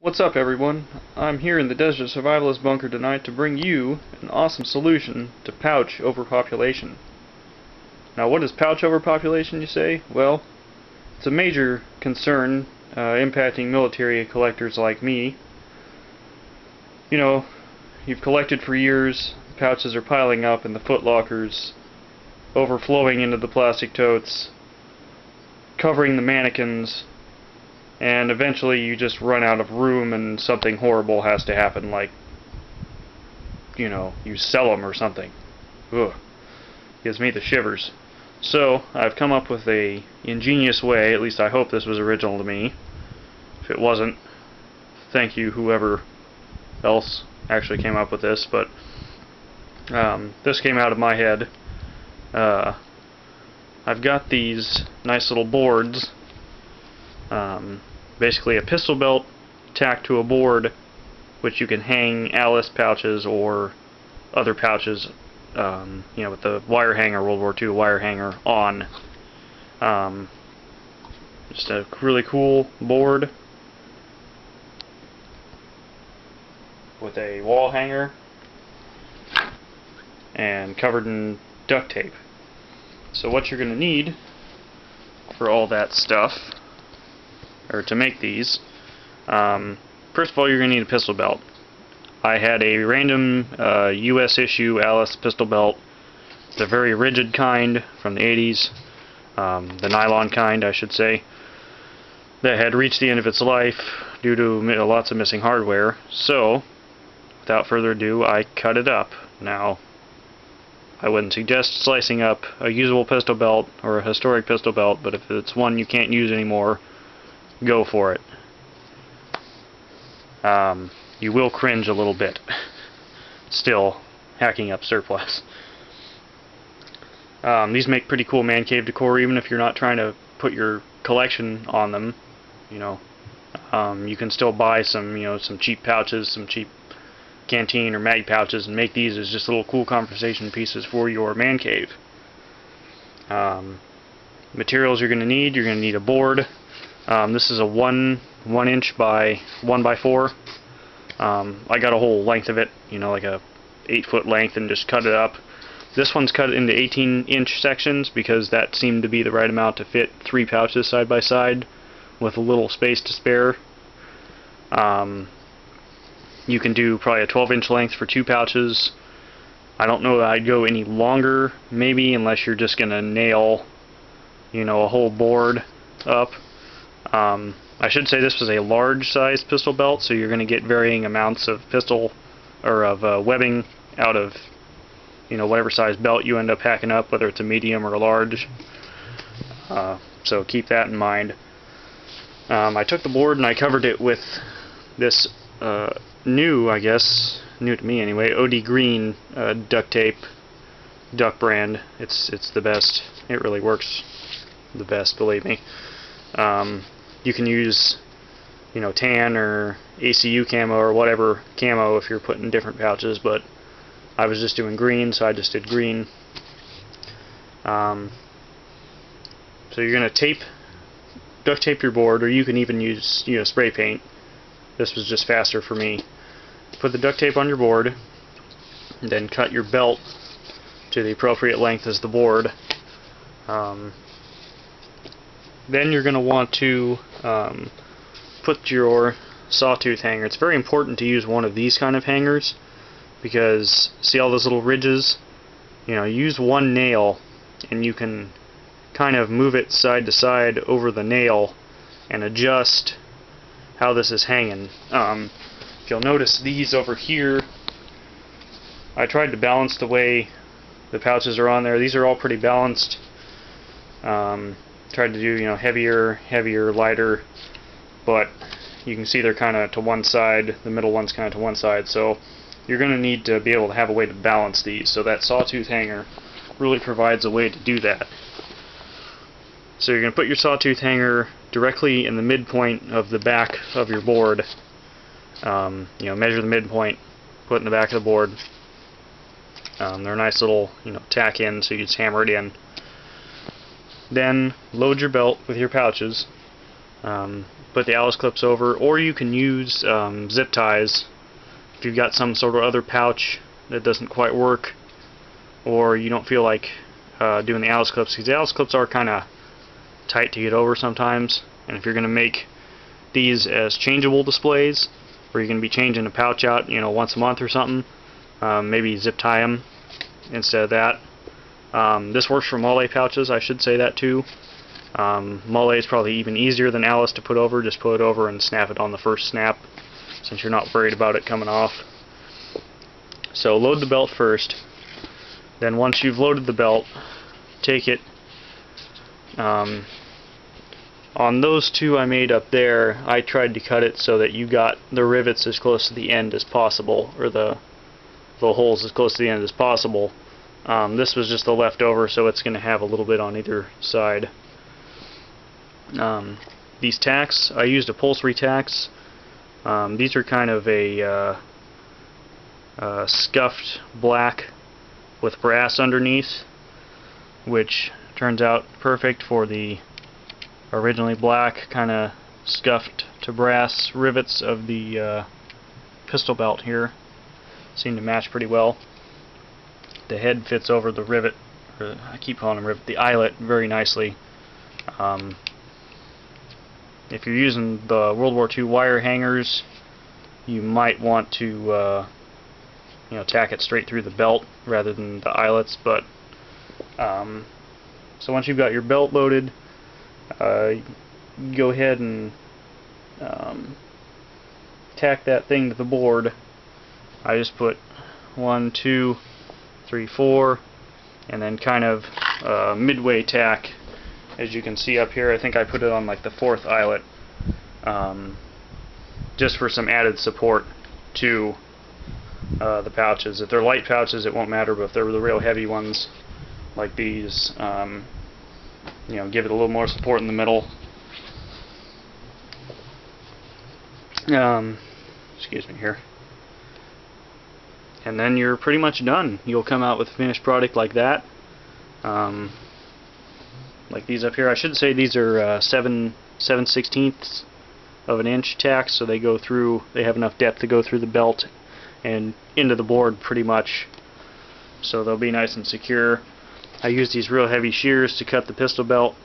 What's up, everyone? I'm here in the Desert Survivalist Bunker tonight to bring you an awesome solution to pouch overpopulation. Now, what is pouch overpopulation, you say? Well, it's a major concern impacting military collectors like me. You know, you've collected for years, pouches are piling up in the footlockers, overflowing into the plastic totes, covering the mannequins, and eventually you just run out of room and something horrible has to happen, like, you know, you sell them or something. Ugh. Gives me the shivers. So, I've come up with a ingenious way, at least I hope this was original to me. If it wasn't, thank you whoever else actually came up with this, but this came out of my head. I've got these nice little boards, basically a pistol belt tacked to a board, which you can hang Alice pouches or other pouches, you know, with the wire hanger, World War II wire hanger on. Just a really cool board with a wall hanger and covered in duct tape. So what you're going to need for all that stuff, or to make these, first of all, you're going to need a pistol belt. I had a random US issue Alice pistol belt. It's a very rigid kind from the 80s, the nylon kind, I should say, that had reached the end of its life due to lots of missing hardware. So, without further ado, I cut it up. Now, I wouldn't suggest slicing up a usable pistol belt or a historic pistol belt, but if it's one you can't use anymore, go for it. You will cringe a little bit. Still, hacking up surplus. These make pretty cool man cave decor, even if you're not trying to put your collection on them. You know, you can still buy some, you know, some cheap pouches, some cheap canteen or mag pouches, and make these as just little cool conversation pieces for your man cave. Materials you're going to need a board. This is a 1 inch by 1 by 4. I got a whole length of it, you know, like a 8-foot length, and just cut it up. This one's cut into 18-inch sections because that seemed to be the right amount to fit 3 pouches side by side with a little space to spare. You can do probably a 12-inch length for 2 pouches. I don't know that I'd go any longer, maybe, unless you're just going to nail, you know, a whole board up. I should say this was a large-sized pistol belt, so you're going to get varying amounts of pistol or of webbing out of, you know, whatever size belt you end up hacking up, whether it's a medium or a large. So keep that in mind. I took the board and I covered it with this new, I guess, new to me anyway, OD Green duct tape, duck brand. It's the best. It really works the best, believe me. You can use, you know, tan or ACU camo or whatever camo if you're putting different pouches, but I was just doing green, so I just did green. So you're going to duct tape your board, or you can even use, you know, spray paint. This was just faster for me. Put the duct tape on your board, and then cut your belt to the appropriate length as the board. Then you're going to want to put your sawtooth hanger. It's very important to use one of these kind of hangers because, see all those little ridges? You know, use one nail and you can kind of move it side to side over the nail and adjust how this is hanging. If you'll notice these over here, I tried to balance the way the pouches are on there. These are all pretty balanced. Tried to do, you know, heavier, lighter, but you can see they're kind of to one side. The middle one's kind of to one side, so you're going to need to be able to have a way to balance these. So that sawtooth hanger really provides a way to do that. So you're going to put your sawtooth hanger directly in the midpoint of the back of your board. You know, measure the midpoint, put it in the back of the board. They're a nice little, you know, tack in, so you just hammer it in. Then load your belt with your pouches. put the Alice clips over, or you can use zip ties if you've got some sort of other pouch that doesn't quite work, or you don't feel like doing the Alice clips, because the Alice clips are kind of tight to get over sometimes. And if you're going to make these as changeable displays, where you're going to be changing a pouch out, once a month or something, maybe zip tie them instead of that. This works for Mole pouches, I should say that too. Mole is probably even easier than Alice to put over. Just put it over and snap it on the first snap, since you're not worried about it coming off. So load the belt first. Then once you've loaded the belt, take it. On those two I made up there, I tried to cut it so that you got the rivets as close to the end as possible, or the holes as close to the end as possible. This was just the leftover, so it's going to have a little bit on either side. These tacks, I used upholstery tacks. These are kind of a scuffed black with brass underneath, which turns out perfect for the originally black, kind of scuffed to brass rivets of the pistol belt here. Seem to match pretty well. The head fits over the rivet, or I keep calling them rivet, the eyelet, very nicely. If you're using the World War II wire hangers, you might want to tack it straight through the belt rather than the eyelets. But so once you've got your belt loaded, go ahead and tack that thing to the board. I just put 1, 2, 3, 4, and then kind of midway tack. As you can see up here, I think I put it on like the 4th eyelet, just for some added support to the pouches. If they're light pouches, it won't matter, but if they're the real heavy ones like these, give it a little more support in the middle. Excuse me here. And then you're pretty much done. You'll come out with a finished product like that. Like these up here. I should say these are 7/16 of an inch tacks, so they go through. They have enough depth to go through the belt and into the board pretty much. So they'll be nice and secure. I use these real heavy shears to cut the pistol belt.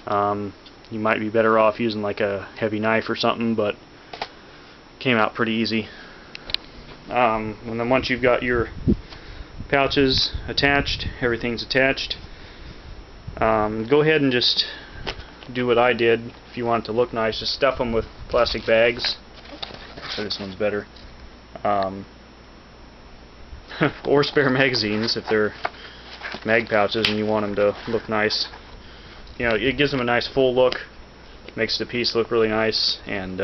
You might be better off using like a heavy knife or something, but came out pretty easy. And then once you've got your pouches attached, everything's attached, go ahead and just do what I did. If you want it to look nice, just stuff them with plastic bags. Actually, this one's better. Or spare magazines if they're mag pouches and you want them to look nice. It gives them a nice full look, makes the piece look really nice, and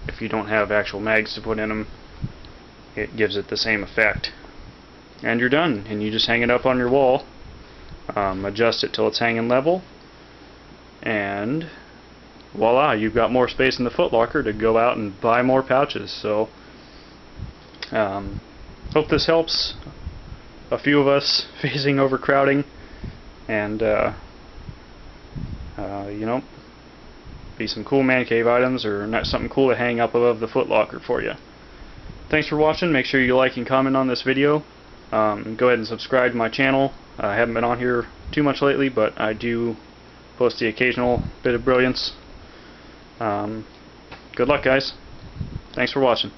if you don't have actual mags to put in them, it gives it the same effect. And you're done, and you just hang it up on your wall, adjust it till it's hanging level, and voila, you've got more space in the footlocker to go out and buy more pouches. So hope this helps a few of us facing overcrowding, and be some cool man cave items, or something cool to hang up above the footlocker for you. Thanks for watching. Make sure you like and comment on this video. Go ahead and subscribe to my channel. I haven't been on here too much lately, but I do post the occasional bit of brilliance. Good luck, guys. Thanks for watching.